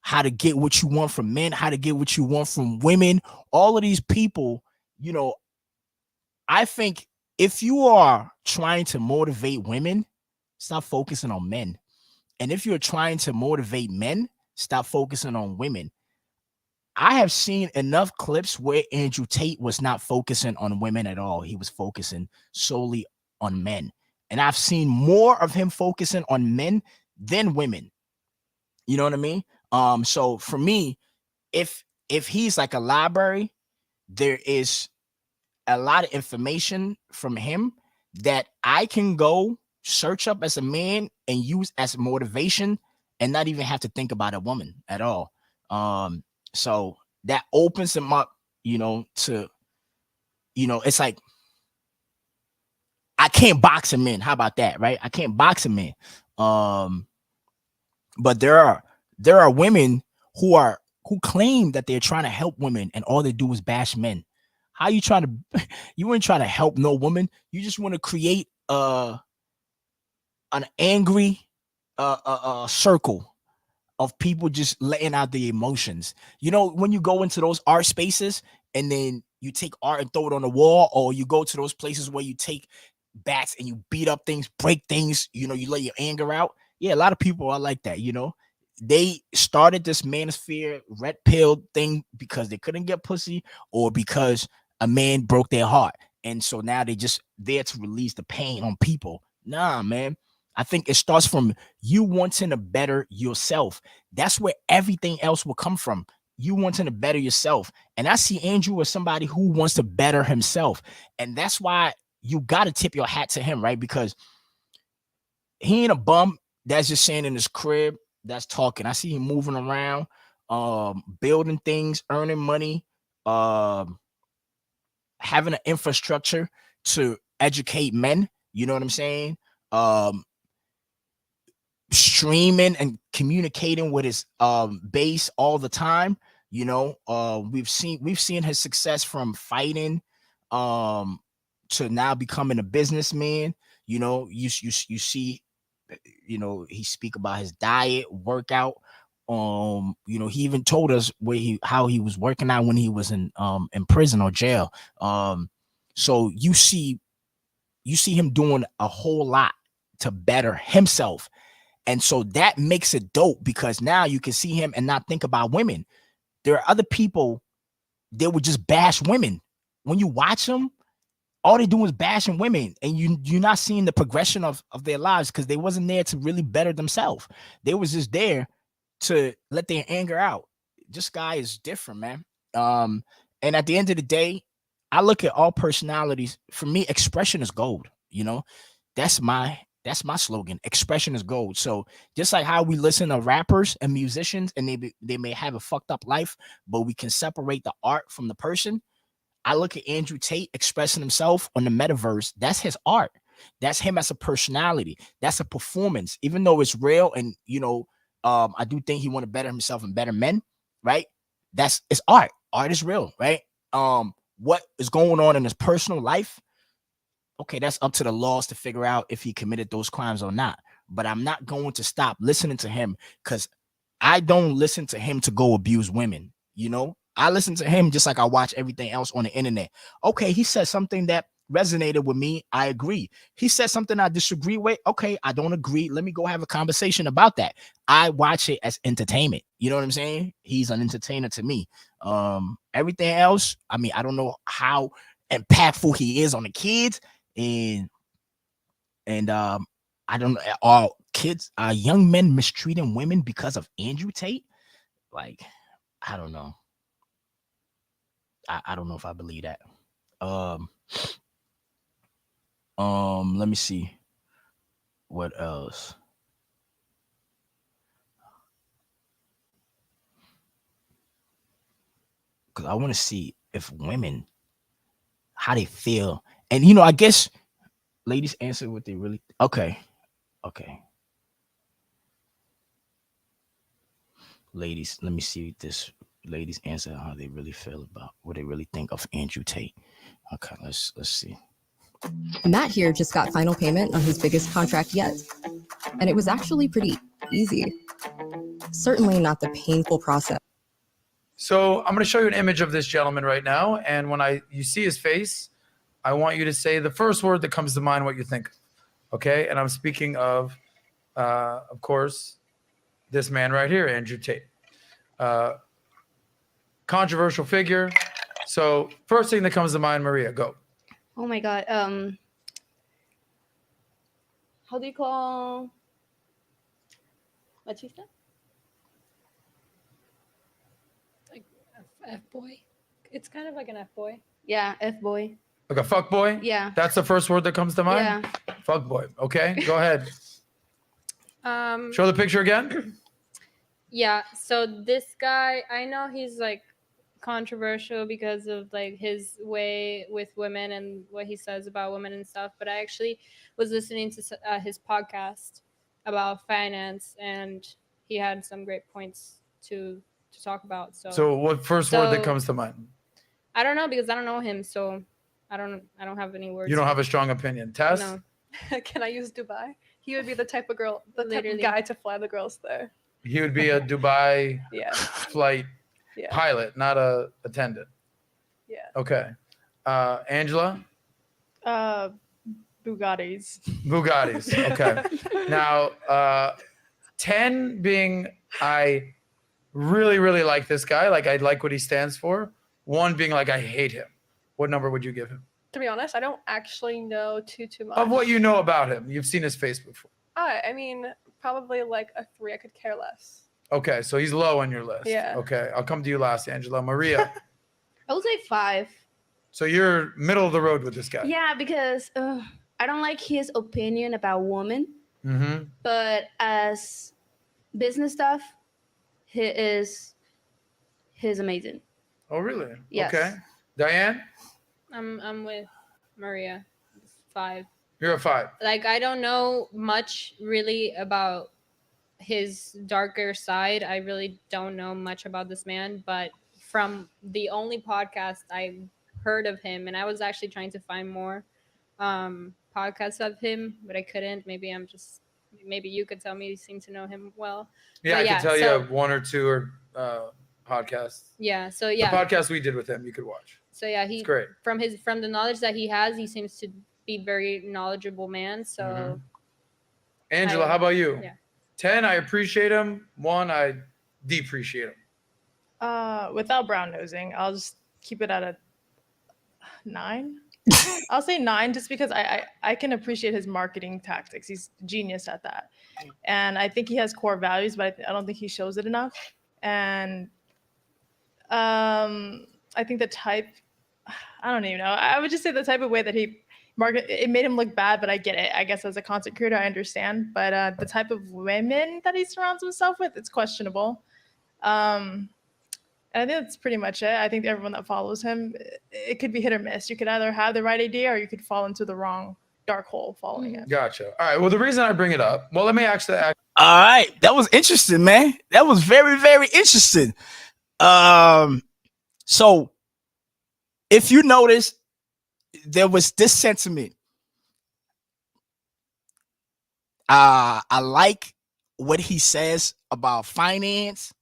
how to get what you want from men, how to get what you want from women. All of these people, I think if you are trying to motivate women, stop focusing on men. And if you're trying to motivate men, stop focusing on women. I have seen enough clips where Andrew Tate was not focusing on women at all. He was focusing solely on men. And I've seen more of him focusing on men than women. You know what I mean? So for me, if he's like a library, there is a lot of information from him that I can go search up as a man and use as motivation and not even have to think about a woman at all. So that opens him up, to, it's like, I can't box him in. How about that, right? I can't box him in. But there are women who claim that they're trying to help women and all they do is bash men. How you trying to, you ain't trying to help no woman. You just want to create an angry circle of people just letting out the emotions. When you go into those art spaces and then you take art and throw it on the wall, or you go to those places where you take bats and you beat up things, break things, you let your anger out. Yeah, a lot of people are like that. They started this manosphere red pill thing because they couldn't get pussy or because a man broke their heart. And so now they just there to release the pain on people. Nah, man. I think it starts from you wanting to better yourself. That's where everything else will come from. You wanting to better yourself. And I see Andrew as somebody who wants to better himself. And that's why you got to tip your hat to him, right? Because he ain't a bum that's just sitting in his crib that's talking. I see him moving around, building things, earning money, having an infrastructure to educate men. You know what I'm saying? Streaming and communicating with his base all the time. We've seen his success from fighting to now becoming a businessman. You see, he speak about his diet, workout. He even told us how he was working out when he was in prison or jail. So you see him doing a whole lot to better himself. And so that makes it dope because now you can see him and not think about women. There are other people that would just bash women. When you watch them, all they do is bashing women, and you're not seeing the progression of their lives because they wasn't there to really better themselves. They was just there to let their anger out. This guy is different, man. And at the end of the day, I look at all personalities. For me, expression is gold. You know, that's my slogan. Expression is gold. So just like how we listen to rappers and musicians, and they may have a fucked up life, but we can separate the art from the person. I look at Andrew Tate expressing himself on the metaverse. That's his art. That's him as a personality. That's a performance. Even though it's real, and I do think he want to better himself and better men, right? It's art. Art is real, right? What is going on in his personal life? Okay, that's up to the laws to figure out if he committed those crimes or not. But I'm not going to stop listening to him because I don't listen to him to go abuse women. I listen to him just like I watch everything else on the internet. Okay, he said something that resonated with me. I agree. He said something I disagree with. Okay, I don't agree. Let me go have a conversation about that. I watch it as entertainment. You know what I'm saying? He's an entertainer to me. Everything else, I mean, I don't know how impactful he is on the kids, and I don't know, are young men mistreating women because of Andrew Tate? Like, I don't know. I don't know if I believe that. Let me see what else. Because I want to see if women, how they feel. And I guess ladies answer what they really okay. Ladies, let me see this. Ladies answer how they really feel about what they really think of Andrew Tate. Okay, let's see. Matt here just got final payment on his biggest contract yet. And it was actually pretty easy. Certainly not the painful process. So I'm going to show you an image of this gentleman right now. And when you see his face, I want you to say the first word that comes to mind, what you think. Okay. And I'm speaking of course, this man right here, Andrew Tate. Controversial figure. So first thing that comes to mind, Maria, go. Oh my God. How do you call machista? Like F boy. It's kind of like an F boy. Yeah, F boy. Like a fuck boy? Yeah. That's the first word that comes to mind? Yeah. Fuck boy. Okay, go ahead. Show the picture again. Yeah, so this guy, I know he's like controversial because of like his way with women and what he says about women and stuff, but I actually was listening to his podcast about finance, and he had some great points to talk about. So what first word that comes to mind? I don't know, because I don't know him, so I don't have any words. You don't have a strong opinion. Tess? No. Can I use Dubai? He would be the type of type Literally. of guy to fly the girls there. He would be a Dubai Yeah. flight Yeah. pilot, not a attendant. Yeah. Okay. Angela? Bugattis. Bugattis. Okay. Now, 10 being I really, really like this guy. Like, I like what he stands for. 1 being like, I hate him. What number would you give him? To be honest, I don't actually know too much. Of what you know about him. You've seen his face before. I mean, probably like a 3. I could care less. Okay, so he's low on your list. Yeah. Okay, I'll come to you last, Angela. Maria. I would say 5. So you're middle of the road with this guy. Yeah, because I don't like his opinion about women. Mm-hmm. But as business stuff, he's amazing. Oh, really? Yes. Okay. Diane? I'm with Maria. 5. You're a 5. Like, I don't know much really about his darker side. I really don't know much about this man, but from the only podcast I heard of him, and I was actually trying to find more podcasts of him, but I couldn't. Maybe you could tell me. You seem to know him well. Yeah, I can tell you 1 or 2 or podcasts. Yeah, so yeah. The podcast we did with him, you could watch. So yeah, it's great. From the knowledge that he has, he seems to be very knowledgeable man. So Angela, how about you? 10, I appreciate him. 1, I depreciate him. Without brown nosing, I'll just keep it at a 9. I'll say 9 just because I can appreciate his marketing tactics. He's genius at that. And I think he has core values, but I don't think he shows it enough. And I think the type, I don't even know. I would just say the type of way that he it made him look bad, but I get it. I guess as a content creator, I understand. But the type of women that he surrounds himself with, it's questionable. And I think that's pretty much it. I think everyone that follows him, it could be hit or miss. You could either have the right idea or you could fall into the wrong dark hole following it. Gotcha. All right. Well, the reason I bring it up, well, let me actually ask. All right. That was interesting, man. That was very, very interesting. So if you notice, there was this sentiment. I like what he says about finance.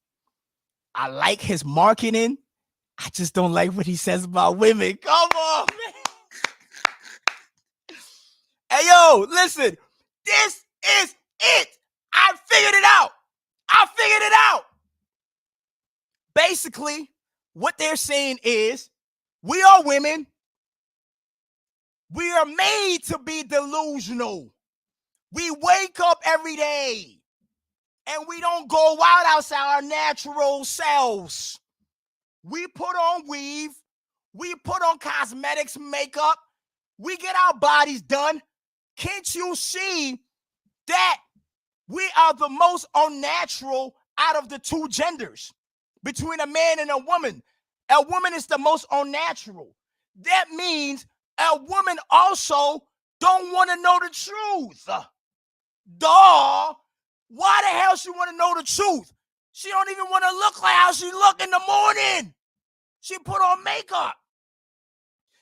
I like his marketing. I just don't like what he says about women. Come on, man. Hey, yo, listen. This is it. I figured it out. Basically, what they're saying is we are women. We are made to be delusional. We wake up every day and we don't go out outside our natural selves. We put on weave. We put on cosmetics, makeup. We get our bodies done. Can't you see that we are the most unnatural out of the two genders between a man and a woman? A woman is the most unnatural. That means a woman also don't want to know the truth. Duh. Why the hell she want to know the truth? She don't even want to look like how she look in the morning. She put on makeup.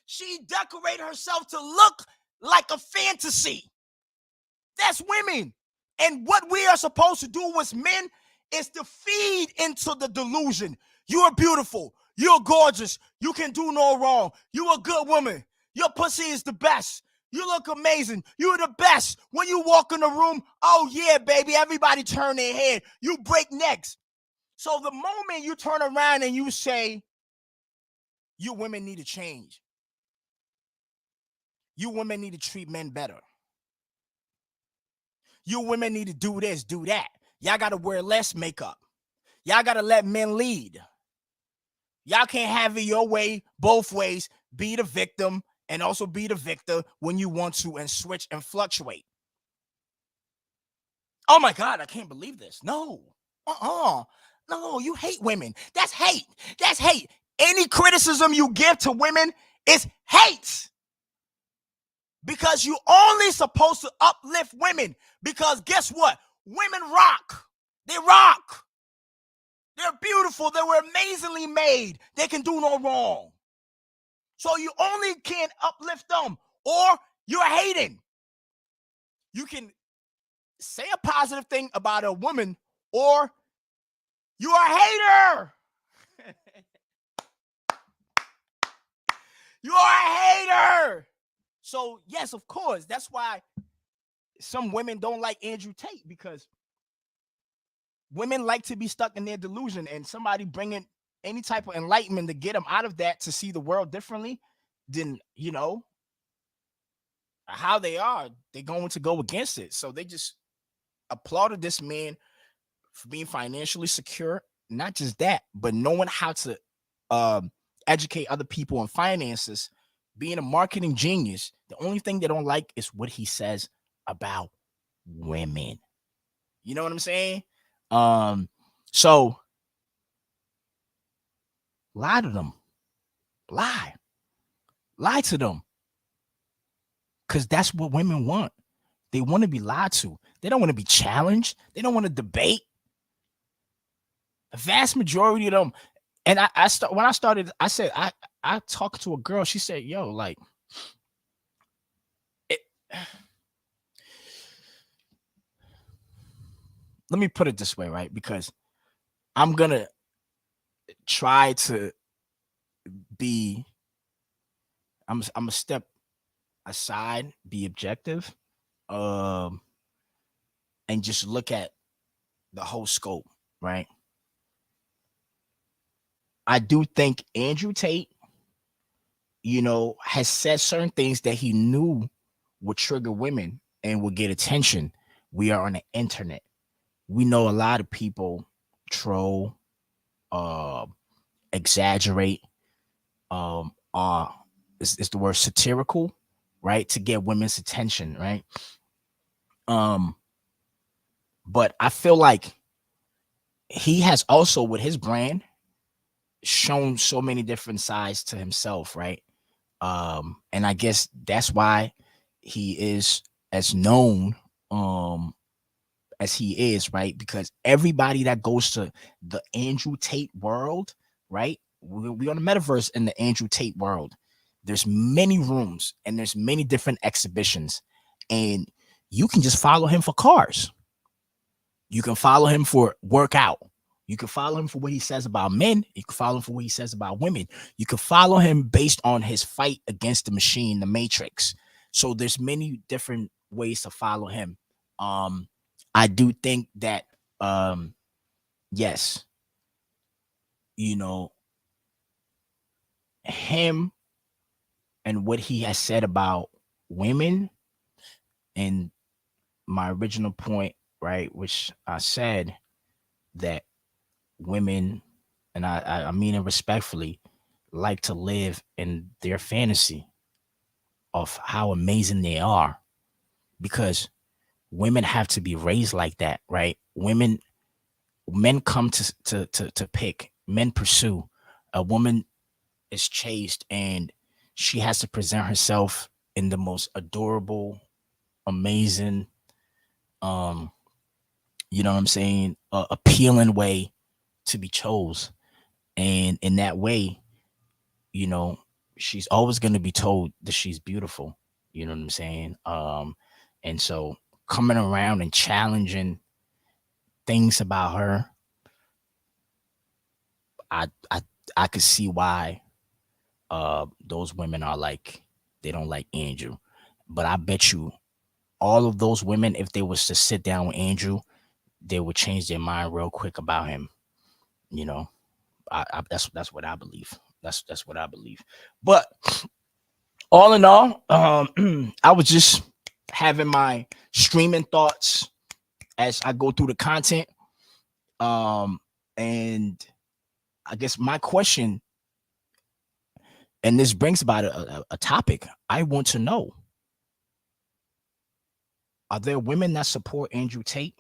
She decorate herself to look like a fantasy. That's women. And what we are supposed to do as men is to feed into the delusion. You are beautiful. You're gorgeous. You can do no wrong. You're a good woman. Your pussy is the best. You look amazing. You're the best. When you walk in the room, oh yeah, baby, everybody turn their head. You break necks. So the moment you turn around and you say, you women need to change. You women need to treat men better. You women need to do this, do that. Y'all got to wear less makeup. Y'all got to let men lead. Y'all can't have it your way, both ways. Be the victim and also be the victor when you want to and switch and fluctuate. Oh my God, I can't believe this. No. No, you hate women. That's hate. That's hate. Any criticism you give to women is hate. Because you only supposed to uplift women. Because guess what? Women rock. They rock. They're beautiful. They were amazingly made. They can do no wrong. So you only can uplift them or you're hating. You can say a positive thing about a woman or you are a hater. You are a hater. So, yes, of course. That's why some women don't like Andrew Tate, because women like to be stuck in their delusion, and somebody bringing any type of enlightenment to get them out of that to see the world differently, then, you know, how they are, they're going to go against it. So they just applauded this man for being financially secure. Not just that, but knowing how to educate other people on finances, being a marketing genius. The only thing they don't like is what he says about women. You know what I'm saying? So lie to them. Lie to them. Because that's what women want. They want to be lied to. They don't want to be challenged. They don't want to debate. The vast majority of them. And when I started, I said, I talked to a girl. She said, yo, like, let me put it this way, right? Because I'm going to try to be, I'm a step aside, be objective. and just look at the whole scope, right? I do think Andrew Tate, has said certain things that he knew would trigger women and would get attention. We are on the internet. We know a lot of people troll, exaggerate, is the word satirical, right? To get women's attention, right? But I feel like he has also, with his brand, shown so many different sides to himself, right? And I guess that's why he is as known as he is, right? Because everybody that goes to the Andrew Tate world, right? We on the metaverse in the Andrew Tate world. There's many rooms and there's many different exhibitions, and you can just follow him for cars. You can follow him for workout. You can follow him for what he says about men. You can follow him for what he says about women. You can follow him based on his fight against the machine, the Matrix. So there's many different ways to follow him. I do think that yes, him and what he has said about women, and my original point, right, which I said that women, and I mean it respectfully, like to live in their fantasy of how amazing they are, because women have to be raised like that, right? Men come to pick, men pursue. A woman is chased, and she has to present herself in the most adorable, amazing, you know what I'm saying, appealing way to be chose. And in that way, she's always going to be told that she's beautiful. You know what I'm saying? And so coming around and challenging things about her, I I could see why those women are like, they don't like Andrew. But I bet you all of those women, if they was to sit down with Andrew, they would change their mind real quick about him. That's what I believe. That's what I believe. But all in all, I was just having my streaming thoughts as I go through the content. And I guess my question, and this brings about a topic I want to know: are there women that support Andrew Tate?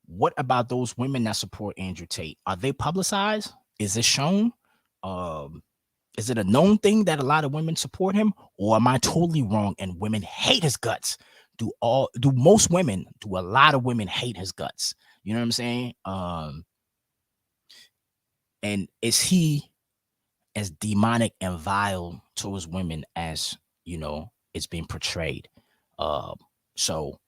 What about those women that support Andrew Tate? Are they publicized? Is it shown? Is it a known thing that a lot of women support him, or am I totally wrong and women hate his guts? Do a lot of women hate his guts? You know what I'm saying? And is he as demonic and vile towards women as it's being portrayed? So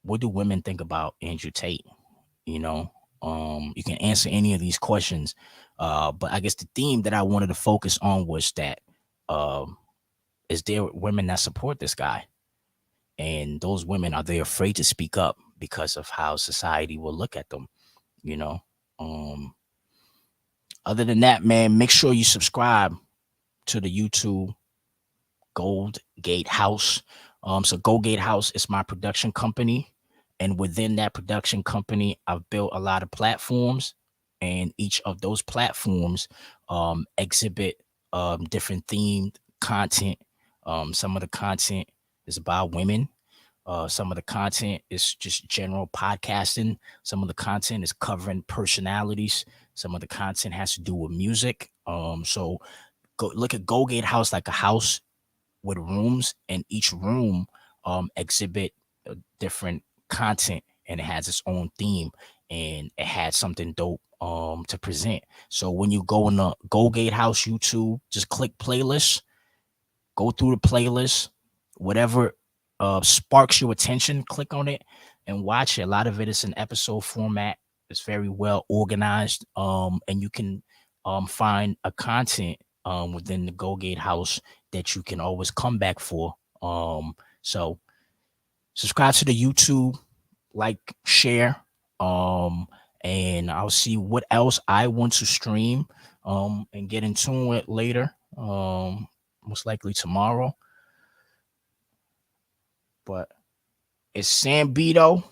what do women think about Andrew Tate? You can answer any of these questions, but I guess the theme that I wanted to focus on was that is there women that support this guy? And those women, are they afraid to speak up because of how society will look at them? Other than that, man, make sure you subscribe to the YouTube Gold Gate House. So Gold Gate House is my production company, and within that production company, I've built a lot of platforms, and each of those platforms exhibit different themed content. Some of the content is about women. Some of the content is just general podcasting. Some of the content is covering personalities. Some of the content has to do with music. So go look at Gold Gate House like a house with rooms, and each room exhibit different content, and it has its own theme, and it has something dope to present. So when you go in the Gold Gate House YouTube, just click playlist, go through the playlist, whatever sparks your attention, click on it and watch it. A lot of it is in episode format. It's very well organized, and you can find a content within the Gold Gate House that you can always come back for. So subscribe to the YouTube, like, share, and I'll see what else I want to stream, and get into it later, most likely tomorrow. But it's Sam Bito.